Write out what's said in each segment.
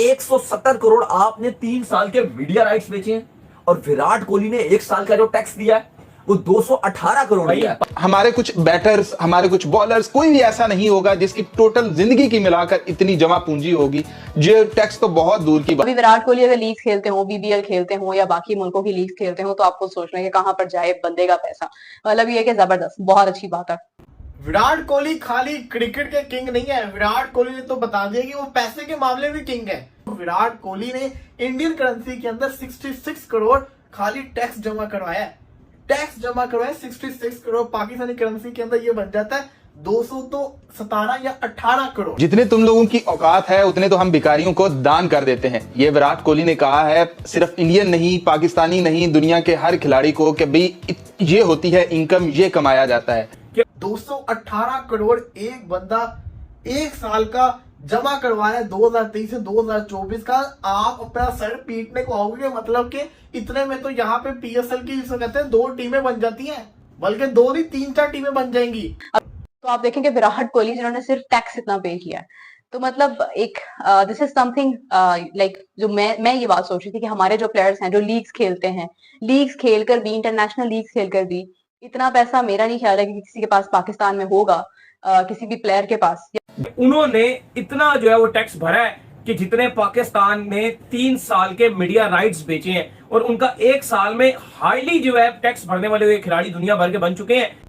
170 करोड़ आपने 3 साल के मीडिया राइट्स बेचे हैं और विराट कोहली ने 1 साल का जो टैक्स दिया है वो 218 करोड़ दिया है। हमारे कुछ बैटर्स, हमारे कुछ बॉलर्स, कोई भी ऐसा नहीं होगा जिसकी टोटल जिंदगी की मिलाकर इतनी जमा पूंजी होगी। जो टैक्स तो बहुत दूर की बात। अभी विराट कोहली अगर लीग खेलते हो, बीबीएल खेलते हो या बाकी मुल्कों की लीग खेलते हो तो आपको सोचना है कि कहां पर जाए बंदे का पैसा। मतलब ये कि जबरदस्त, बहुत अच्छी बात है। विराट कोहली खाली क्रिकेट के किंग नहीं है, विराट कोहली ने तो बता दिया कि वो पैसे के मामले में किंग है। विराट कोहली ने इंडियन करेंसी के अंदर 66 करोड़ खाली टैक्स जमा करवाया है। टैक्स जमा करवाया 66 करोड़, पाकिस्तानी करेंसी के अंदर ये बन जाता है 217 या 18 करोड़। जितने तुम लोगों की औकात है उतने तो हम भिखारियों को दान कर देते हैं। ये विराट कोहली ने कहा है, सिर्फ इंडियन नहीं, पाकिस्तानी नहीं, दुनिया के हर खिलाड़ी को कि भाई ये होती है इनकम, ये कमाया जाता है। 218 करोड़ एक बंदा 1 साल का जमा करवाया 2023 से 2024 का। आप अपना सर पीटने को आओगे, मतलब कि इतने में तो यहाँ पे पीएसएल की जिसको कहते हैं 2 टीमें बन जाती हैं, बल्कि 2 नहीं 3-4 टीमें बन जाएंगी। तो आप देखेंगे विराट कोहली जिन्होंने सिर्फ टैक्स इतना पे किया है, तो मतलब एक दिस इज समथिंग लाइक जो मैं ये बात सोच रही थी कि हमारे जो प्लेयर्स हैं जो लीग्स खेलते हैं, लीग्स खेलकर भी, इंटरनेशनल लीग्स खेलकर भी, इतना पैसा मेरा नहीं ख्याल है कि किसी के पास पाकिस्तान में होगा, किसी भी प्लेयर के पास। उन्होंने इतना जो है वो टैक्स भरा है कि जितने पाकिस्तान ने 3 साल के मीडिया राइट्स बेचे हैं और उनका 1 साल में हाईली जो है टैक्स भरने वाले खिलाड़ी दुनिया भर के बन चुके हैं।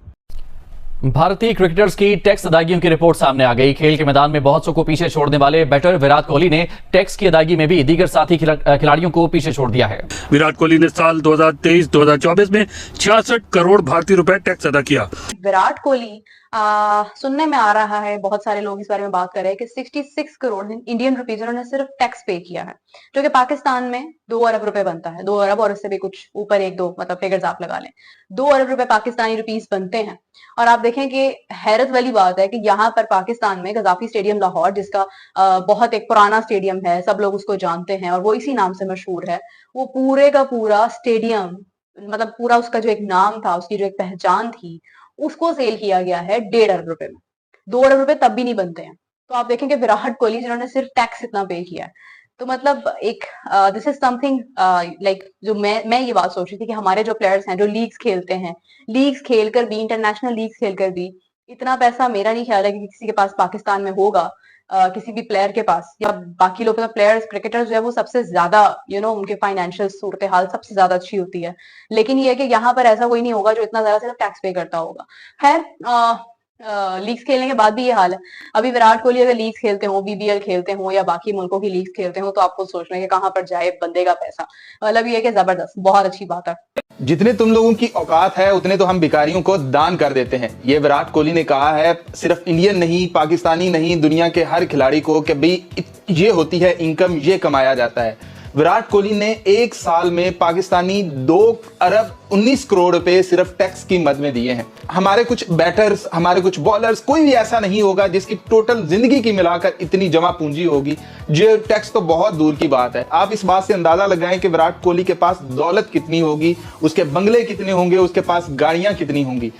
भारतीय क्रिकेटर्स की टैक्स अदायगियों की रिपोर्ट सामने आ गई। खेल के मैदान में बहुत सौ को पीछे छोड़ने वाले बैटर विराट कोहली ने टैक्स की अदायगी में भी दीगर साथी खिलाड़ियों को पीछे छोड़ दिया है। विराट कोहली ने साल 2023-2024 में 66 करोड़ भारतीय रुपए टैक्स अदा किया। विराट कोहली सुनने में आ रहा है, बहुत सारे लोग इस बारे में बात कर रहे हैं कि 66 करोड़ इंडियन रुपीज उन्होंने सिर्फ टैक्स पे किया है, जो कि पाकिस्तान में 2 अरब रुपए बनता है। 2 अरब और इससे भी कुछ ऊपर 1-2 मतलब फिगर्स आप लगा लें, 2 अरब रुपए पाकिस्तानी रुपीज बनते हैं। और आप देखें कि हैरत वाली बात है कि यहाँ पर पाकिस्तान में गजाफी स्टेडियम लाहौर, जिसका बहुत एक पुराना स्टेडियम है, सब लोग उसको जानते हैं और वो इसी नाम से मशहूर है, वो पूरे का पूरा स्टेडियम, मतलब पूरा उसका जो एक नाम था, उसकी जो एक पहचान थी, उसको सेल किया गया है 1.5 अरब रुपए में। 2 अरब रुपए तब भी नहीं बनते हैं। तो आप देखेंगे विराट कोहली जिन्होंने सिर्फ टैक्स इतना पे किया है, तो मतलब एक दिस इज समथिंग लाइक जो मैं ये बात सोच रही थी कि हमारे जो प्लेयर्स हैं जो लीग्स खेलते हैं, लीग्स खेलकर भी, इंटरनेशनल लीग्स खेलकर भी, इतना पैसा मेरा नहीं ख्याल है कि किसी के पास पाकिस्तान में होगा, किसी भी प्लेयर के पास या बाकी लोग, प्लेयर्स क्रिकेटर्स जो है वो सबसे ज्यादा उनके फाइनेंशियल सूरत हाल सबसे ज्यादा अच्छी होती है। लेकिन ये है कि यहाँ पर ऐसा कोई नहीं होगा जो इतना ज्यादा सिर्फ टैक्स पे करता होगा। खैर लीग्स खेलने के बाद भी ये हाल है। अभी विराट कोहली अगर लीग्स खेलते हो, बीबीएल खेलते हो या बाकी मुल्कों की लीग्स खेलते हो तो आपको सोचना है कि कहां पर जाए बंदे का पैसा। मतलब ये है कि जबरदस्त, बहुत अच्छी बात है। जितने तुम लोगों की औकात है उतने तो हम भिखारियों को दान कर देते हैं। ये विराट कोहली ने कहा है, सिर्फ इंडियन नहीं, पाकिस्तानी नहीं, दुनिया के हर खिलाड़ी को कि भाई ये होती है इनकम, ये कमाया जाता है। विराट कोहली ने 1 साल में पाकिस्तानी 2 अरब 19 करोड़ रुपए सिर्फ टैक्स की मद में दिए हैं। हमारे कुछ बैटर्स, हमारे कुछ बॉलर्स, कोई भी ऐसा नहीं होगा जिसकी टोटल जिंदगी की मिलाकर इतनी जमा पूंजी होगी। जो टैक्स तो बहुत दूर की बात है। आप इस बात से अंदाजा लगाएं कि विराट कोहली के पास दौलत कितनी होगी, उसके बंगले कितने होंगे, उसके पास गाड़ियां कितनी होंगी।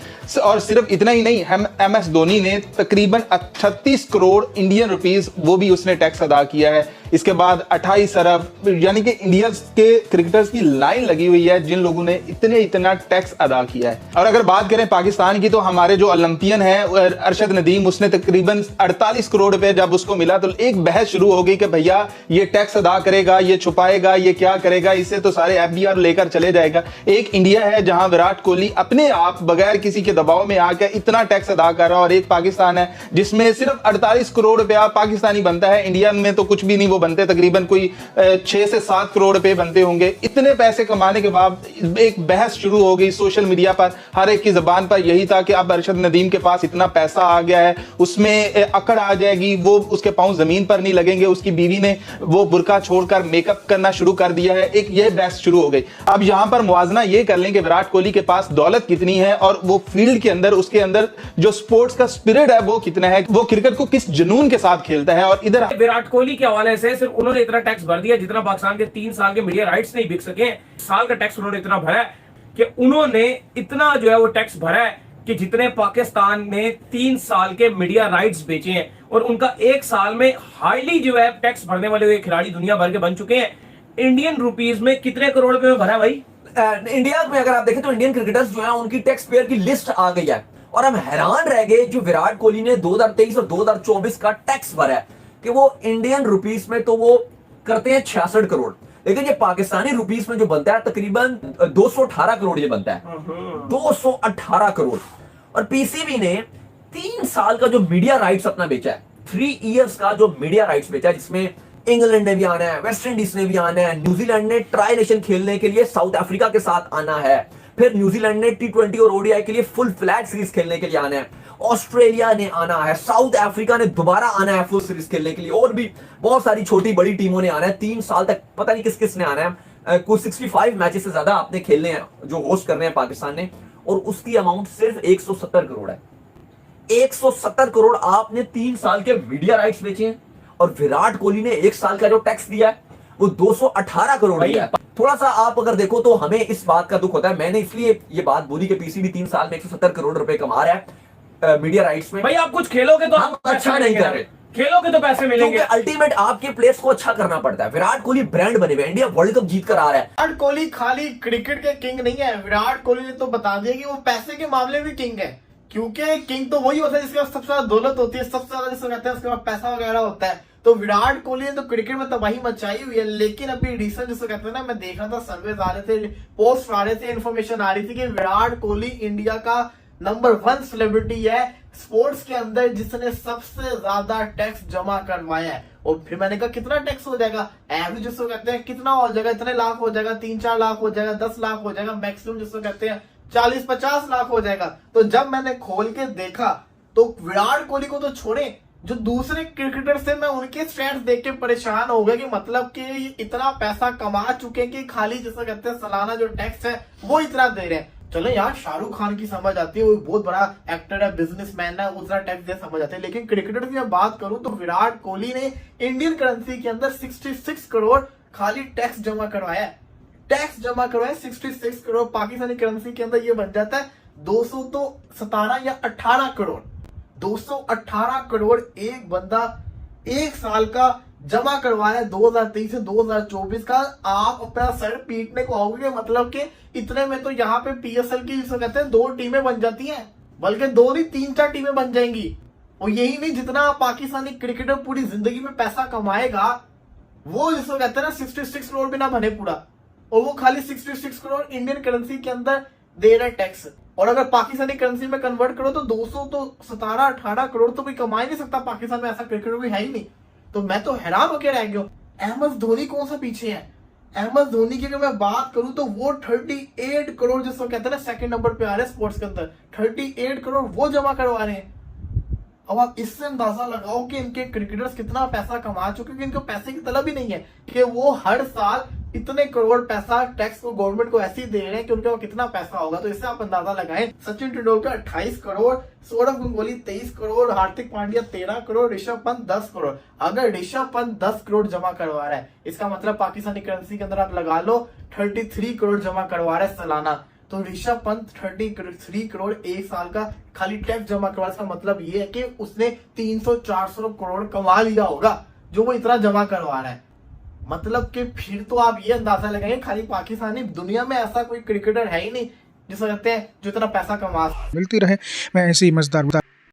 और सिर्फ इतना ही नहीं, हम MS धोनी ने तकरीबन 36 करोड़ इंडियन रुपीज वो भी उसने टैक्स अदा किया है। इसके बाद 28 अरब, यानी कि इंडिया के क्रिकेटर्स की लाइन लगी हुई है जिन लोगों ने इतना टैक्स अदा किया है। और अगर बात करें पाकिस्तान की, तो हमारे जो ओलंपियन है अरशद नदीम, उसने तकरीबन 48 करोड़ रुपए जब उसको मिला तो एक बहस शुरू हो गई कि भैया ये टैक्स अदा करेगा, ये छुपाएगा, ये क्या करेगा, इससे तो सारे FBR लेकर चले जाएगा। एक इंडिया है जहां विराट कोहली अपने आप बगैर किसी के दबाव में आकर इतना टैक्स अदा कर रहा है, और एक पाकिस्तान है जिसमें सिर्फ 48 करोड़ रुपया पाकिस्तानी बनता है। इंडिया में तो कुछ भी नहीं वो बनते, तकरीबन कोई 6 से 7 करोड़ रुपए बनते होंगे। इतने पैसे कमाने के बाद एक बहस शुरू हो गई सोशल मीडिया पर, हर एक की जबान पर यही था कि अब अरशद नदीम के पास इतना पैसा आ गया है, उसमें अकड़ आ जाएगी, वो उसके पांव जमीन पर नहीं लगेंगे। उसकी बीवी ने वो बुर्का छोड़कर मेकअप करना शुरू कर दिया है। एक ये बहस शुरू हो गई। अब यहां पर मुआवजा ये कर लें कि विराट कोहली के पास दौलत कितनी है और वो फील्ड के अंदर, उसके अंदर जो स्पोर्ट्स का स्पिरिट है वो कितना है, वो क्रिकेट को किस जुनून के साथ खेलता है। और इधर विराट कोहली के हवाले से सिर्फ उन्होंने इतना टैक्स भर दिया जितना पाकिस्तान के 3 साल के मीडिया राइट्स नहीं बिक सके। साल का टैक्स उन्होंने इतना भरा है कि उन्होंने इतना जो है वो टैक्स भरा है कि जितने पाकिस्तान ने 3 साल के मीडिया राइट्स बेचे हैं और उनका एक साल में हाईली जो है टैक्स भरने वाले हुए खिलाड़ी दुनिया भर के बन चुके हैं। इंडियन रुपीज में कितने करोड़ रुपए में भरा भाई? इंडिया में अगर आप देखें तो इंडियन क्रिकेटर्स जो है उनकी टैक्स पेयर की लिस्ट आ गई है और हम हैरान रह गए जो विराट कोहली ने 2023 और 2024 का टैक्स भरा है कि वो इंडियन रुपीस में तो वो करते हैं 66 करोड़, लेकिन ये पाकिस्तानी रुपीस में जो बनता है तकरीबन 218 करोड़ ये बनता है, 218 करोड़। और पीसीबी ने 3 साल का जो मीडिया राइट्स अपना बेचा है, 3 इयर्स का जो मीडिया राइट्स बेचा है, जिसमें इंग्लैंड ने भी आना है, वेस्ट इंडीज ने भी आना है, न्यूजीलैंड ने ट्राई नेशन खेलने के लिए साउथ अफ्रीका के साथ आना है, फिर न्यूजीलैंड ने T20 और ओडीआई के लिए फुल फ्लैग सीरीज खेलने के लिए आना है, ऑस्ट्रेलिया ने आना है, साउथ अफ्रीका ने दोबारा आना है फुल सीरीज खेलने के लिए, और भी बहुत सारी छोटी बड़ी टीमों ने आना है 3 साल तक। पता नहीं किस किस ने आना है, कुछ 65 मैचेस से ज्यादा आपने खेलने हैं जो होस्ट कर रहे हैं पाकिस्तान ने, और उसकी अमाउंट सिर्फ 170 करोड़ है। 170 करोड़ आपने 3 साल के मीडिया राइट्स बेचे हैं, और विराट कोहली ने 1 साल का जो टैक्स दिया है वो 218 करोड़ दिया है। थोड़ा सा आप अगर देखो तो हमें इस बात का दुख होता है। मैंने इसलिए ये बात बोली कि पीसीबी 3 साल में 170 करोड़ रुपए कमा रहा है मीडिया राइट्स में। भाई आप कुछ खेलोगे तो हम अच्छा नहीं कर रहे, खेलोगे तो पैसे मिलेंगे। क्योंकि अल्टीमेट आपके प्लेयर्स को अच्छा करना पड़ता है। विराट कोहली ब्रांड बने हुए, इंडिया वर्ल्ड कप जीत कर आ रहा है। विराट कोहली खाली क्रिकेट के किंग नहीं है। विराट कोहली ने तो बता दिया कि वो पैसे के मामले में किंग है, क्योंकि किंग तो वही होता है जिसके पास सबसे ज्यादा दौलत होती है, सबसे ज्यादा जिसको कहते हैं उसके पास पैसा वगैरह होता है। तो विराट कोहली ने तो क्रिकेट में तबाही मचाई हुई है, लेकिन अभी रिसेंट जिसको कहते हैं ना, मैं देख रहा था सर्वे आ रहे थे, पोस्ट आ रहे थे, इन्फॉर्मेशन आ रही थी कि विराट कोहली इंडिया का नंबर 1 सेलिब्रिटी है स्पोर्ट्स के अंदर जिसने सबसे ज्यादा टैक्स जमा करवाया है। और फिर मैंने कहा कितना टैक्स हो जाएगा, एवरेज जिसको कहते हैं कितना हो जाएगा, इतने लाख हो जाएगा, 3-4 लाख हो जाएगा, 10 लाख हो जाएगा, मैक्सिमम जिसको कहते हैं 40-50 लाख हो जाएगा। तो जब मैंने खोल के देखा तो विराट कोहली को तो छोड़े, जो दूसरे क्रिकेटर से मैं उनके स्टैट्स देख के परेशान हो गया कि मतलब कि इतना पैसा कमा चुके हैं कि खाली जिसको कहते हैं सालाना जो टैक्स है वो इतना दे रहे हैं। चलो यार, शाहरुख खान की समझ आती है, वो बहुत बड़ा एक्टर है, बिजनेसमैन है, उतना टैक्स दे समझ आते हैं। लेकिन क्रिकेटर की मैं बात करूं तो विराट कोहली ने इंडियन करेंसी के अंदर 66 करोड़ खाली टैक्स जमा करवाया है। टैक्स जमा करवाया 66 करोड़, पाकिस्तानी करेंसी के अंदर ये बन जाता है 217 या 18 करोड़। 218 करोड़ एक बंदा 1 साल का जमा करवाया 2023 से 2024 का। आप अपना सर पीटने को आओगे, मतलब कि इतने में तो यहाँ पे PSL की जिसको कहते हैं 2 टीमें बन जाती हैं, बल्कि 2 नहीं 3-4 टीमें बन जाएंगी। और यही नहीं, जितना पाकिस्तानी क्रिकेटर पूरी जिंदगी में पैसा कमाएगा वो जिसको कहते हैं ना 66 करोड़ भी ना बने पूरा, और वो खाली 66 करोड़ इंडियन करेंसी के अंदर दे रहा है टैक्स। और अगर पाकिस्तानी करेंसी में कन्वर्ट करो तो 217-18 करोड़ तो कोई कमा ही नहीं सकता पाकिस्तान में, ऐसा क्रिकेटर भी है ही नहीं। तो मैं तो हैरान होकर रह गया। अहमद धोनी कौन सा पीछे है? अहमद धोनी की अगर मैं बात करूं तो वो 38 करोड़ जिसको कहते हैं ना सेकंड नंबर पे आ रहे हैं स्पोर्ट्स के अंदर, 38 करोड़ वो जमा करवा रहे हैं। अब आप इससे अंदाजा लगाओ कि इनके क्रिकेटर्स कितना पैसा कमा चुके हैं, इनको पैसे की तलब ही नहीं है कि वो हर साल इतने करोड़ पैसा टैक्स को गवर्नमेंट को ऐसे ही दे रहे हैं कि उनके पास कितना पैसा होगा। तो इससे आप अंदाजा लगाएं, सचिन तेंदुलकर 28 करोड़, सौरभ गंगोली 23 करोड़, हार्दिक पांड्या 13 करोड़, ऋषभ पंत 10 करोड़। अगर ऋषभ पंत 10 करोड़ जमा करवा रहा है, इसका मतलब पाकिस्तानी करेंसी के अंदर आप लगा लो 33 करोड़ जमा करवा रहा है सालाना। तो ऋषभ पंत 33 करोड़ 1 साल का खाली टैक्स जमा करवा, इसका मतलब ये है कि उसने 300-400 करोड़ कमा लिया होगा जो वो इतना जमा करवा रहा है। मतलब कि फिर तो आप ये अंदाजा लगाएंगे खाली पाकिस्तानी, दुनिया में ऐसा कोई क्रिकेटर है ही नहीं जिसे कहते हैं जो इतना पैसा कमा। मिलती रहे मैं ऐसी मजेदार